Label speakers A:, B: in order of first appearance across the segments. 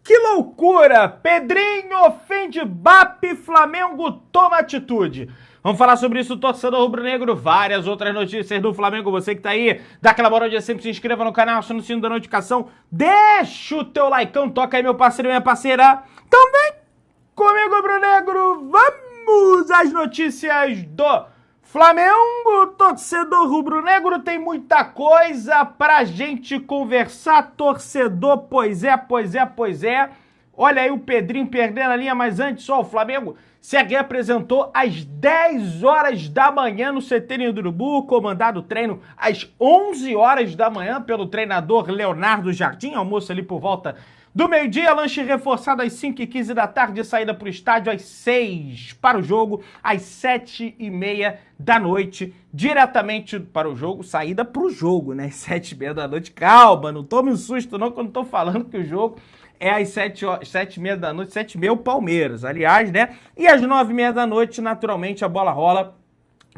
A: Que loucura! Pedrinho ofende BAP, Flamengo toma atitude. Vamos falar sobre isso, torcedor rubro-negro, várias outras notícias do Flamengo. Você que tá aí, dá aquela moral de sempre, se inscreva no canal, aciona o sino da notificação, deixa o teu likeão, toca aí meu parceiro e minha parceira. Também comigo, rubro-negro, vamos às notícias do Flamengo. Torcedor rubro-negro, tem muita coisa pra gente conversar, torcedor, pois é. Olha aí o Pedrinho perdendo a linha, mas antes só o Flamengo se apresentou às 10 horas da manhã no CT do Urubu, comandado o treino às 11 horas da manhã pelo treinador Leonardo Jardim, almoço ali por volta do meio-dia, lanche reforçado às 5h15 da tarde, saída para o estádio às 6 para o jogo, às 7h30 da noite, diretamente para o jogo, saída para o jogo, né, às 7h30 da noite, calma, não tome um susto não quando estou falando que o jogo é às 7h30 da noite, 7h30 o Palmeiras, aliás, né, e às 9h30 da noite, naturalmente, a bola rola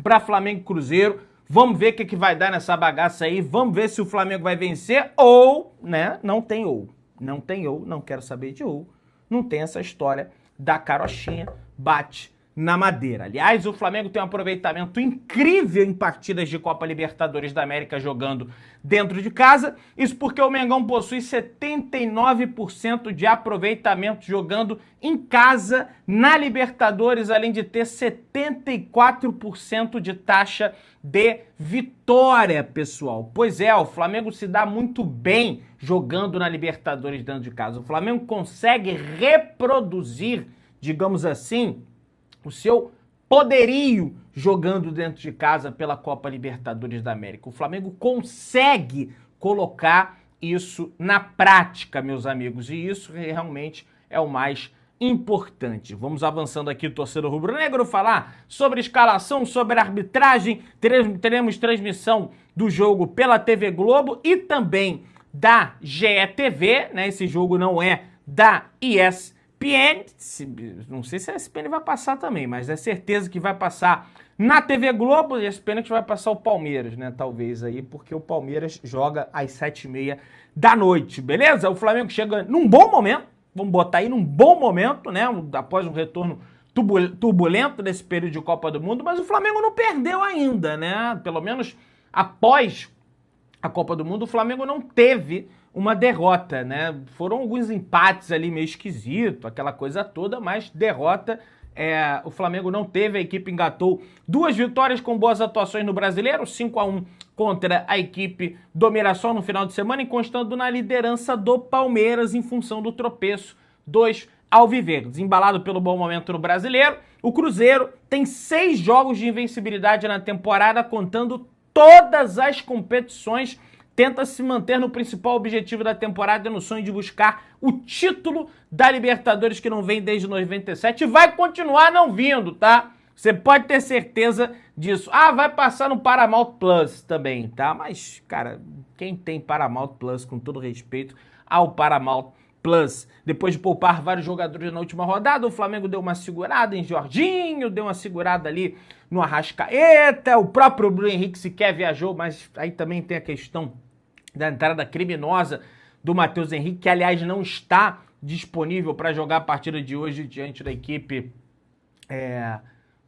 A: para Flamengo e Cruzeiro. Vamos ver o que vai dar nessa bagaça aí, vamos ver se o Flamengo vai vencer ou, né, não tem ou. Não tem ou, não quero saber de ou. Não tem essa história da carochinha, bate na madeira. Aliás, o Flamengo tem um aproveitamento incrível em partidas de Copa Libertadores da América jogando dentro de casa. Isso porque o Mengão possui 79% de aproveitamento jogando em casa na Libertadores, além de ter 74% de taxa de vitória, pessoal. Pois é, o Flamengo se dá muito bem jogando na Libertadores dentro de casa. O Flamengo consegue reproduzir, digamos assim, o seu poderio jogando dentro de casa pela Copa Libertadores da América. O Flamengo consegue colocar isso na prática, meus amigos, e isso realmente é o mais importante. Vamos avançando aqui, torcedor rubro-negro, falar sobre escalação, sobre arbitragem. Teremos transmissão do jogo pela TV Globo e também da GETV, né? Esse jogo não é da ESPN, não sei se a ESPN vai passar também, mas é certeza que vai passar na TV Globo. E a ESPN que vai passar o Palmeiras, né? Talvez aí, porque o Palmeiras joga às 7h30 da noite, beleza? O Flamengo chega num bom momento, vamos botar aí num bom momento, né? Após um retorno turbulento desse período de Copa do Mundo, mas o Flamengo não perdeu ainda, né? Pelo menos após a Copa do Mundo, o Flamengo não teve uma derrota, né? Foram alguns empates ali meio esquisito, aquela coisa toda, mas derrota o Flamengo não teve. A equipe engatou 2 vitórias com boas atuações no Brasileiro, 5-1 contra a equipe do Mirassol no final de semana, encostando na liderança do Palmeiras em função do tropeço dos alviverdes. Embalado pelo bom momento no Brasileiro, o Cruzeiro tem 6 jogos de invencibilidade na temporada, contando todas as competições, tenta se manter no principal objetivo da temporada, no sonho de buscar o título da Libertadores, que não vem desde 97, e vai continuar não vindo, tá? Você pode ter certeza disso. Ah, vai passar no Paramount Plus também, tá? Mas, cara, quem tem Paramount Plus, com todo respeito ao Paramount Plus, depois de poupar vários jogadores na última rodada, o Flamengo deu uma segurada em Jorginho, deu uma segurada ali no Arrascaeta, o próprio Bruno Henrique sequer viajou, mas aí também tem a questão da entrada criminosa do Matheus Henrique, que aliás não está disponível para jogar a partida de hoje diante da equipe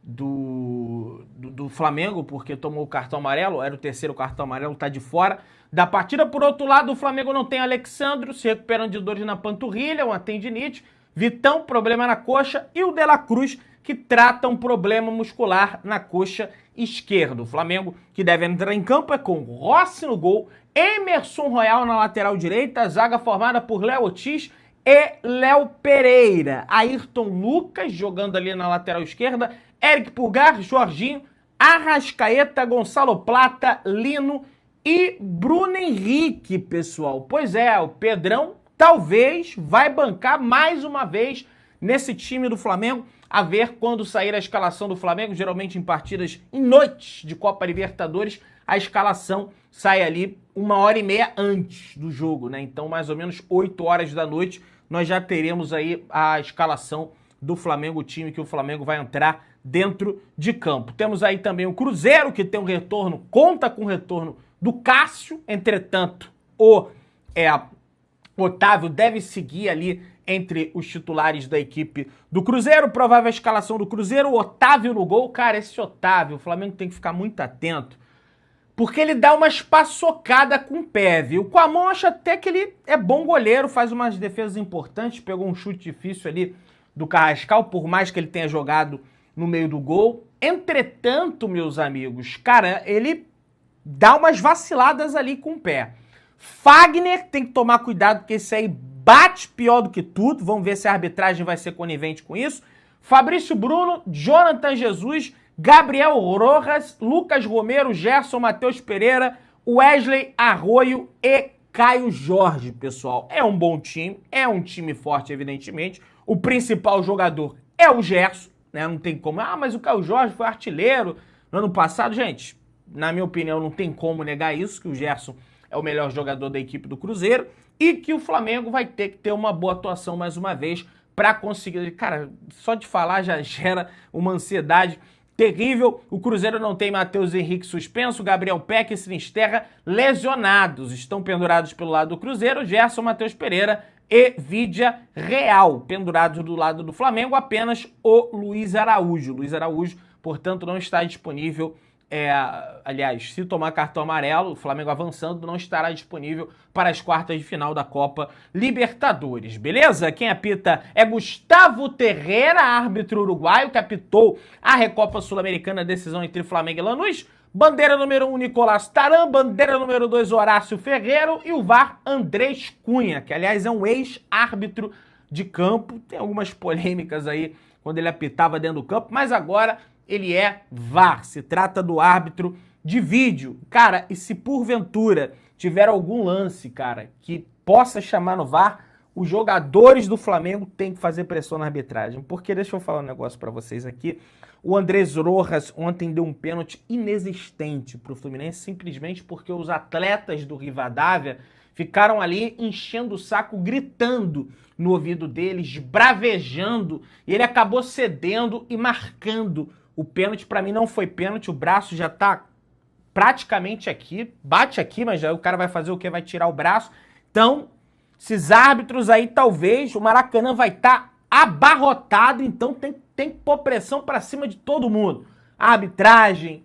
A: do Flamengo, porque tomou o cartão amarelo, era o terceiro cartão amarelo, tá de fora da partida. Por outro lado, o Flamengo não tem Alexandro, se recuperando de dores na panturrilha, uma tendinite, Vitão, problema na coxa, e o De La Cruz, que trata um problema muscular na coxa esquerda. O Flamengo, que deve entrar em campo, é com Rossi no gol, Emerson Royal na lateral direita, zaga formada por Léo Ortiz e Léo Pereira. Ayrton Lucas jogando ali na lateral esquerda, Eric Pulgar, Jorginho, Arrascaeta, Gonçalo Plata, Lino e Bruno Henrique, pessoal. Pois é, o Pedrão talvez vai bancar mais uma vez nesse time do Flamengo, a ver quando sair a escalação do Flamengo. Geralmente em partidas, em noites de Copa Libertadores, a escalação sai ali 1h30 antes do jogo, né? Então, mais ou menos 8 horas da noite, nós já teremos aí a escalação do Flamengo, o time que o Flamengo vai entrar dentro de campo. Temos aí também o Cruzeiro, que tem um retorno, conta com o retorno do Cássio. Entretanto, o Otávio deve seguir ali entre os titulares da equipe do Cruzeiro. Provável escalação do Cruzeiro, Otávio no gol. Cara, esse Otávio, o Flamengo tem que ficar muito atento, porque ele dá umas paçocadas com o pé, viu? Com a mão, acho até que ele é bom goleiro, faz umas defesas importantes, pegou um chute difícil ali do Carrascal, por mais que ele tenha jogado no meio do gol. Entretanto, meus amigos, cara, ele dá umas vaciladas ali com o pé. Fagner tem que tomar cuidado, porque esse aí bate pior do que tudo. Vamos ver se a arbitragem vai ser conivente com isso. Fabrício Bruno, Jonathan Jesus, Gabriel Rojas, Lucas Romero, Gerson, Matheus Pereira, Wesley Arroio e Caio Jorge, pessoal. É um bom time, é um time forte, evidentemente. O principal jogador é o Gerson, né? Não tem como. Ah, mas o Caio Jorge foi artilheiro no ano passado. Gente, na minha opinião, não tem como negar isso, que o Gerson é o melhor jogador da equipe do Cruzeiro e que o Flamengo vai ter que ter uma boa atuação mais uma vez para conseguir. Cara, só de falar já gera uma ansiedade terrível. O Cruzeiro não tem Matheus Henrique suspenso, Gabriel Peck e Sinisterra lesionados. Estão pendurados pelo lado do Cruzeiro, Gerson, Matheus Pereira e Vidia Real. Pendurados do lado do Flamengo, apenas o Luiz Araújo. Luiz Araújo, portanto, não está disponível. Aliás, se tomar cartão amarelo, o Flamengo avançando, não estará disponível para as quartas de final da Copa Libertadores, beleza? Quem apita é Gustavo Terreira, árbitro uruguaio, que apitou a Recopa Sul-Americana, decisão entre Flamengo e Lanús. Bandeira número 1, Nicolás Taran. Bandeira número 2, Horácio Ferreiro. E o VAR, Andrés Cunha, que aliás é um ex-árbitro de campo. Tem algumas polêmicas aí quando ele apitava dentro do campo, mas agora ele é VAR, se trata do árbitro de vídeo. Cara, e se porventura tiver algum lance, cara, que possa chamar no VAR, os jogadores do Flamengo têm que fazer pressão na arbitragem. Porque, deixa eu falar um negócio pra vocês aqui, o Andrés Rojas ontem deu um pênalti inexistente pro Fluminense, simplesmente porque os atletas do Rivadavia ficaram ali enchendo o saco, gritando no ouvido deles, bravejando, e ele acabou cedendo e marcando o pênalti. Pra mim não foi pênalti, o braço já tá praticamente aqui, bate aqui, mas já o cara vai fazer o quê? Vai tirar o braço. Então, esses árbitros aí, talvez, o Maracanã vai estar abarrotado, então tem que pôr pressão pra cima de todo mundo. A arbitragem,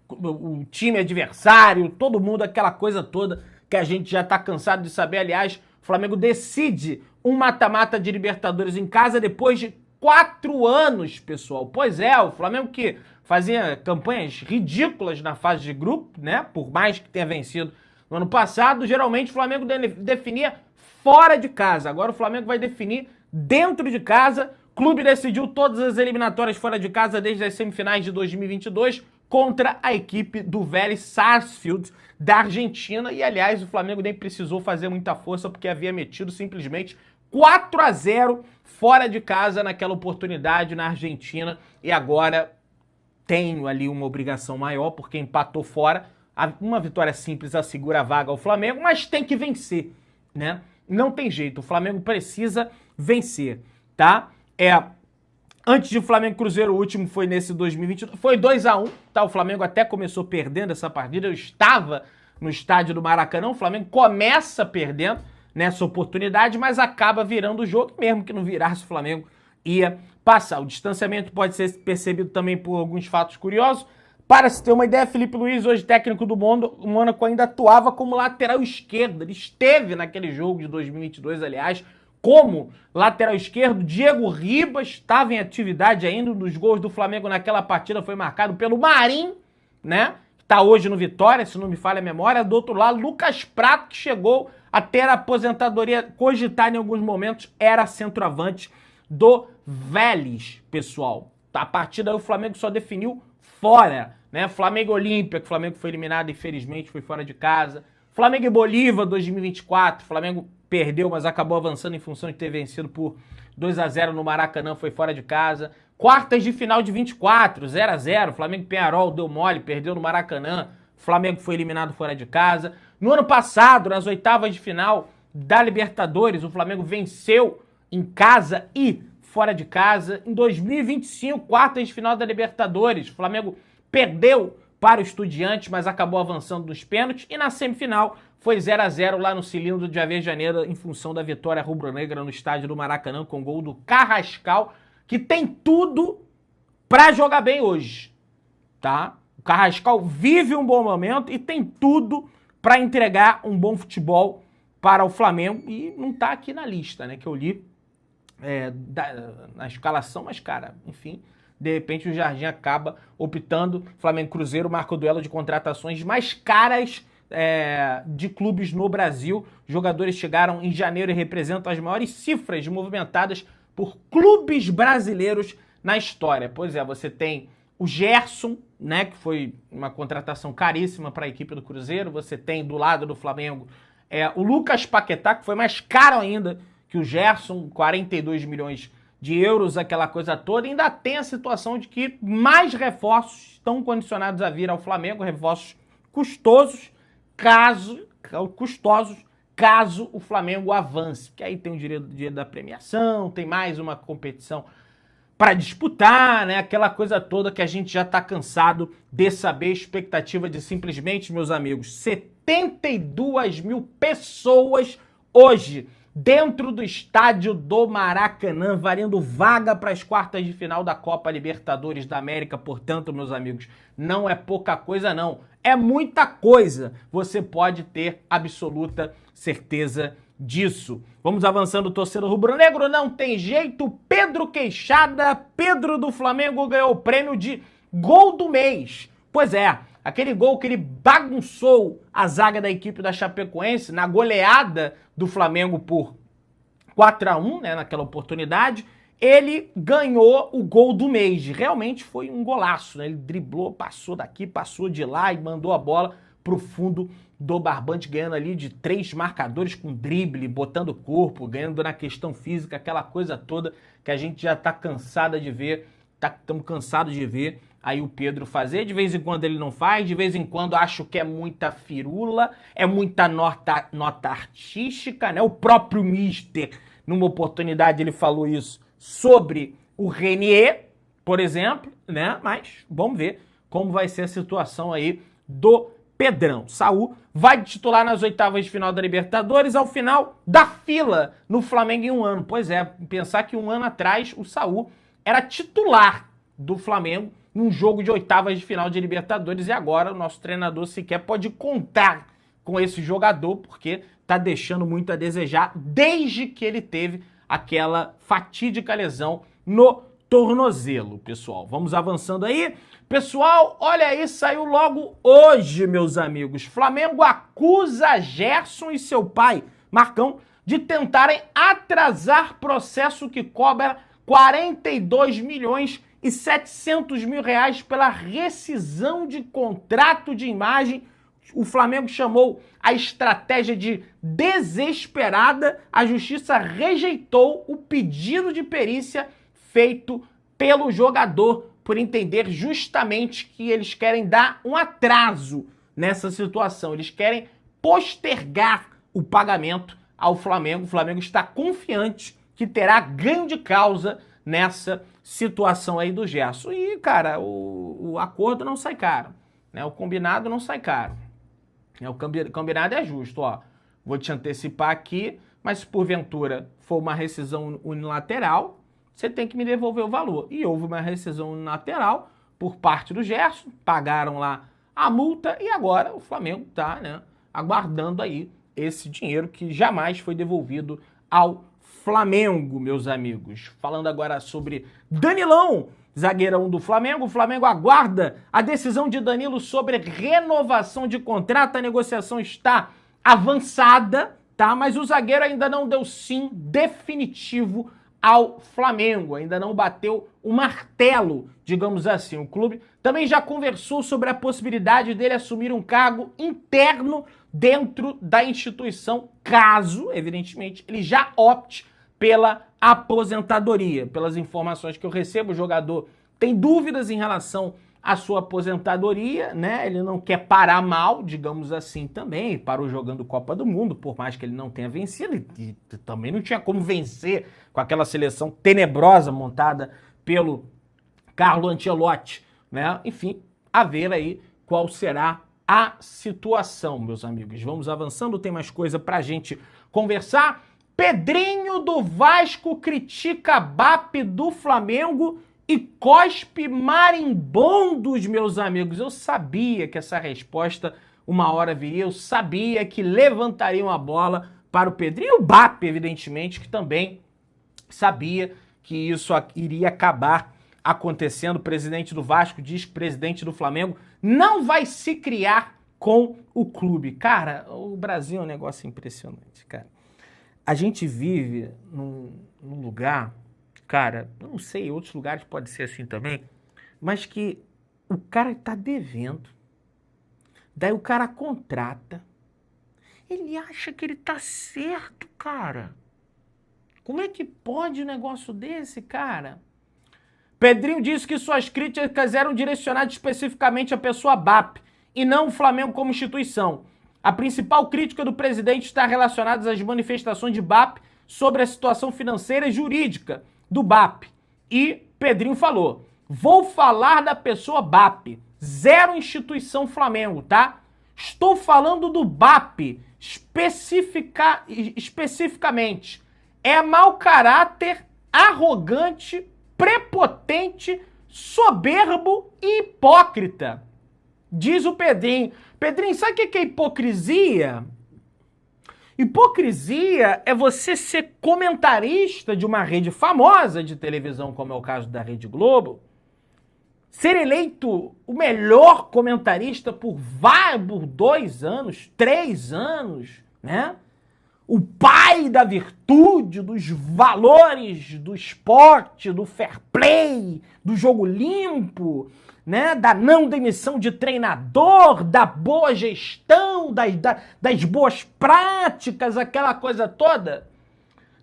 A: o time adversário, todo mundo, aquela coisa toda que a gente já tá cansado de saber. Aliás, o Flamengo decide um mata-mata de Libertadores em casa depois de 4 anos, pessoal. Pois é, o Flamengo que fazia campanhas ridículas na fase de grupo, né? Por mais que tenha vencido no ano passado, geralmente o Flamengo definia fora de casa. Agora o Flamengo vai definir dentro de casa. O clube decidiu todas as eliminatórias fora de casa desde as semifinais de 2022 contra a equipe do Vélez Sarsfield da Argentina. E, aliás, o Flamengo nem precisou fazer muita força porque havia metido simplesmente 4-0 fora de casa naquela oportunidade na Argentina, e agora tem ali uma obrigação maior porque empatou fora. Uma vitória simples assegura a vaga ao Flamengo, mas tem que vencer, né? Não tem jeito, o Flamengo precisa vencer, tá? Antes de Flamengo e Cruzeiro, o último foi nesse 2022, foi 2-1, tá? O Flamengo até começou perdendo essa partida, eu estava no estádio do Maracanã, o Flamengo começa perdendo nessa oportunidade, mas acaba virando o jogo, mesmo que não virasse, o Flamengo ia passar. O distanciamento pode ser percebido também por alguns fatos curiosos. Para se ter uma ideia, Felipe Luiz, hoje técnico do Mônaco, ainda atuava como lateral esquerdo. Ele esteve naquele jogo de 2022, aliás, como lateral esquerdo. Diego Ribas estava em atividade ainda. Um dos gols do Flamengo naquela partida foi marcado pelo Marinho, né? Está hoje no Vitória, se não me falha a memória. Do outro lado, Lucas Prato, que chegou a ter a aposentadoria cogitada em alguns momentos, era centroavante do Vélez, pessoal. A partida aí o Flamengo só definiu fora, né? Flamengo Olímpia, que o Flamengo foi eliminado, infelizmente, foi fora de casa. Flamengo e Bolívar 2024, o Flamengo perdeu, mas acabou avançando em função de ter vencido por 2-0 no Maracanã, foi fora de casa. Quartas de final de 24, 0-0, Flamengo e Peñarol deu mole, perdeu no Maracanã, o Flamengo foi eliminado fora de casa. No ano passado, nas oitavas de final da Libertadores, o Flamengo venceu em casa e fora de casa. Em 2025, quartas de final da Libertadores, o Flamengo perdeu para o Estudiantes, mas acabou avançando nos pênaltis. E na semifinal, foi 0-0 lá no cilindro de Avejaneira em função da vitória rubro-negra no estádio do Maracanã com gol do Carrascal, que tem tudo pra jogar bem hoje, tá? O Carrascal vive um bom momento e tem tudo pra entregar um bom futebol para o Flamengo e não tá aqui na lista, né, que eu li na escalação, mas, cara, enfim, de repente o Jardim acaba optando, Flamengo Cruzeiro marca o duelo de contratações mais caras de clubes no Brasil. Jogadores chegaram em janeiro e representam as maiores cifras movimentadas por clubes brasileiros na história. Pois é, você tem o Gerson, né, que foi uma contratação caríssima para a equipe do Cruzeiro. Você tem do lado do Flamengo o Lucas Paquetá, que foi mais caro ainda que o Gerson, 42 milhões de euros, aquela coisa toda. E ainda tem a situação de que mais reforços estão condicionados a vir ao Flamengo, reforços custosos, caso o Flamengo avance. Que aí tem o dinheiro da premiação, tem mais uma competição para disputar, né? Aquela coisa toda que a gente já está cansado de saber. Expectativa de simplesmente, meus amigos, 72 mil pessoas hoje dentro do estádio do Maracanã, valendo vaga para as quartas de final da Copa Libertadores da América. Portanto, meus amigos, não é pouca coisa não, é muita coisa. Você pode ter absoluta certeza disso. Vamos avançando, torcedor rubro-negro, não tem jeito. Pedro Queixada, Pedro do Flamengo, ganhou o prêmio de gol do mês. Pois é, aquele gol que ele bagunçou a zaga da equipe da Chapecoense na goleada do Flamengo por 4-1, né, naquela oportunidade, ele ganhou o gol do mês. Realmente foi um golaço, né? Ele driblou, passou daqui, passou de lá e mandou a bola pro fundo do barbante, ganhando ali de 3 marcadores com drible, botando o corpo, ganhando na questão física, aquela coisa toda que a gente já tá cansado de ver, estamos cansados de ver aí o Pedro fazer. De vez em quando ele não faz, de vez em quando acho que é muita firula, é muita nota artística, né? O próprio Mister, numa oportunidade, ele falou isso sobre o Renier, por exemplo, né? Mas vamos ver como vai ser a situação aí do Pedrão. Saul vai titular nas oitavas de final da Libertadores ao final da fila no Flamengo em um ano. Pois é, pensar que um ano atrás o Saul era titular do Flamengo num jogo de oitavas de final de Libertadores e agora o nosso treinador sequer pode contar com esse jogador porque tá deixando muito a desejar desde que ele teve aquela fatídica lesão no tornozelo, pessoal. Vamos avançando aí. Pessoal, olha aí, saiu logo hoje, meus amigos. Flamengo acusa Gerson e seu pai, Marcão, de tentarem atrasar processo que cobra 42 milhões e 700 mil reais pela rescisão de contrato de imagem. O Flamengo chamou a estratégia de desesperada. A justiça rejeitou o pedido de perícia feito pelo jogador por entender justamente que eles querem dar um atraso nessa situação. Eles querem postergar o pagamento ao Flamengo. O Flamengo está confiante que terá ganho de causa nessa situação aí do Gerson. E, cara, o acordo não sai caro, né? O combinado não sai caro. O combinado é justo, ó. Vou te antecipar aqui, mas se porventura for uma rescisão unilateral, você tem que me devolver o valor. E houve uma rescisão unilateral por parte do Gerson, pagaram lá a multa e agora o Flamengo tá, né, aguardando aí esse dinheiro que jamais foi devolvido ao Flamengo, meus amigos. Falando agora sobre Danilão, zagueirão do Flamengo. O Flamengo aguarda a decisão de Danilo sobre renovação de contrato. A negociação está avançada, tá? Mas o zagueiro ainda não deu sim definitivo ao Flamengo. Ainda não bateu o martelo, digamos assim. O clube também já conversou sobre a possibilidade dele assumir um cargo interno dentro da instituição, caso, evidentemente, ele já opte pela aposentadoria. Pelas informações que eu recebo, o jogador tem dúvidas em relação à sua aposentadoria, né? Ele não quer parar mal, digamos assim, também. Parou jogando Copa do Mundo, por mais que ele não tenha vencido, e também não tinha como vencer com aquela seleção tenebrosa montada pelo Carlo Ancelotti, né? Enfim, a ver aí qual será a situação, meus amigos. Vamos avançando, tem mais coisa pra gente conversar. Pedrinho do Vasco critica BAP do Flamengo e cospe marimbondos, meus amigos. Eu sabia que essa resposta uma hora viria, eu sabia que levantariam a bola para o Pedrinho. E o BAP, evidentemente, que também sabia que isso iria acabar acontecendo. O presidente do Vasco diz que o presidente do Flamengo não vai se criar com o clube. Cara, o Brasil é um negócio impressionante, cara. A gente vive num lugar, cara, eu não sei, outros lugares pode ser assim também, mas que o cara tá devendo, daí o cara contrata, ele acha que ele tá certo, cara. Como é que pode um negócio desse, cara? Pedrinho disse que suas críticas eram direcionadas especificamente à pessoa BAP e não o Flamengo como instituição. A principal crítica do presidente está relacionada às manifestações de BAP sobre a situação financeira e jurídica do BAP. E Pedrinho falou, vou falar da pessoa BAP, zero instituição Flamengo, tá? Estou falando do BAP especificamente. É mau caráter, arrogante, prepotente, soberbo e hipócrita. Diz o Pedrinho. Pedrinho, sabe o que é hipocrisia? Hipocrisia é você ser comentarista de uma rede famosa de televisão, como é o caso da Rede Globo, ser eleito o melhor comentarista por 2 anos, 3 anos, né? O pai da virtude, dos valores do esporte, do fair play, do jogo limpo, né? Da não demissão de treinador, da boa gestão, das boas práticas, aquela coisa toda.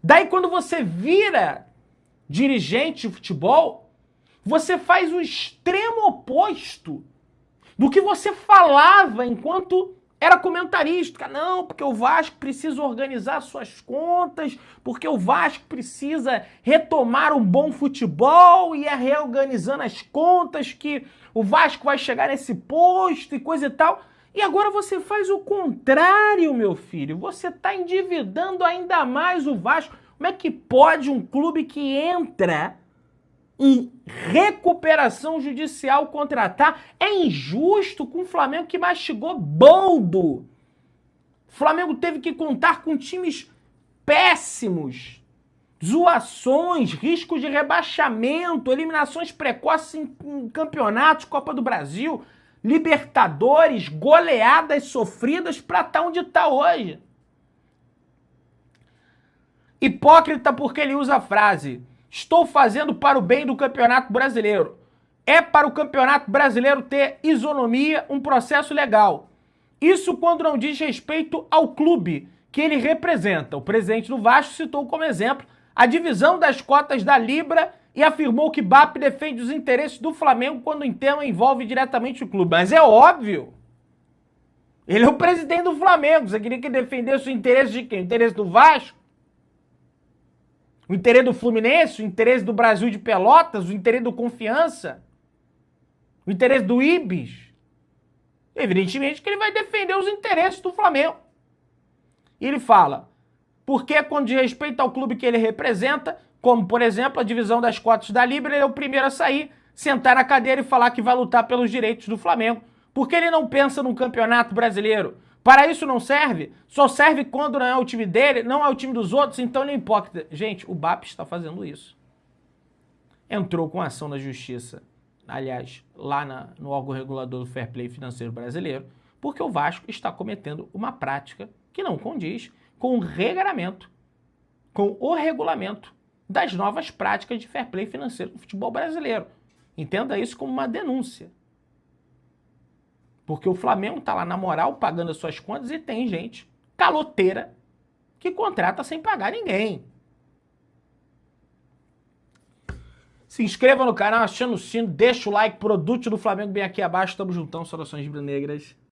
A: Daí quando você vira dirigente de futebol, você faz o extremo oposto do que você falava enquanto era comentarista. Não, porque o Vasco precisa organizar suas contas, porque o Vasco precisa retomar um bom futebol e é reorganizando as contas que o Vasco vai chegar nesse posto e coisa e tal. E agora você faz o contrário, meu filho. Você está endividando ainda mais o Vasco. Como é que pode um clube que entra em recuperação judicial contratar? É injusto com o Flamengo que mastigou boldo. O Flamengo teve que contar com times péssimos, zoações, riscos de rebaixamento, eliminações precoces em campeonatos, Copa do Brasil, Libertadores, goleadas sofridas para estar onde está hoje. Hipócrita porque ele usa a frase: estou fazendo para o bem do Campeonato Brasileiro. É para o Campeonato Brasileiro ter isonomia, um processo legal. Isso quando não diz respeito ao clube que ele representa. O presidente do Vasco citou como exemplo a divisão das cotas da Libra e afirmou que BAP defende os interesses do Flamengo quando o tema envolve diretamente o clube. Mas é óbvio. Ele é o presidente do Flamengo. Você queria que defendesse o interesse de quem? O interesse do Vasco? O interesse do Fluminense, o interesse do Brasil de Pelotas, o interesse do Confiança, o interesse do Ibis. Evidentemente que ele vai defender os interesses do Flamengo. E ele fala, porque quando diz respeito ao clube que ele representa, como, por exemplo, a divisão das cotas da Libra, ele é o primeiro a sair, sentar na cadeira e falar que vai lutar pelos direitos do Flamengo. Porque ele não pensa num campeonato brasileiro. Para isso não serve, só serve quando não é o time dele, não é o time dos outros, então ele é hipócrita. Gente, o BAP está fazendo isso. Entrou com ação na justiça, aliás, lá no órgão regulador do Fair Play Financeiro Brasileiro, porque o Vasco está cometendo uma prática que não condiz com o regramento, com o regulamento das novas práticas de Fair Play Financeiro do futebol brasileiro. Entenda isso como uma denúncia. Porque o Flamengo tá lá na moral, pagando as suas contas, e tem gente caloteira que contrata sem pagar ninguém. Se inscreva no canal, achando o sino, deixa o like, produto do Flamengo bem aqui abaixo. Tamo juntão, saudações rubro-negras.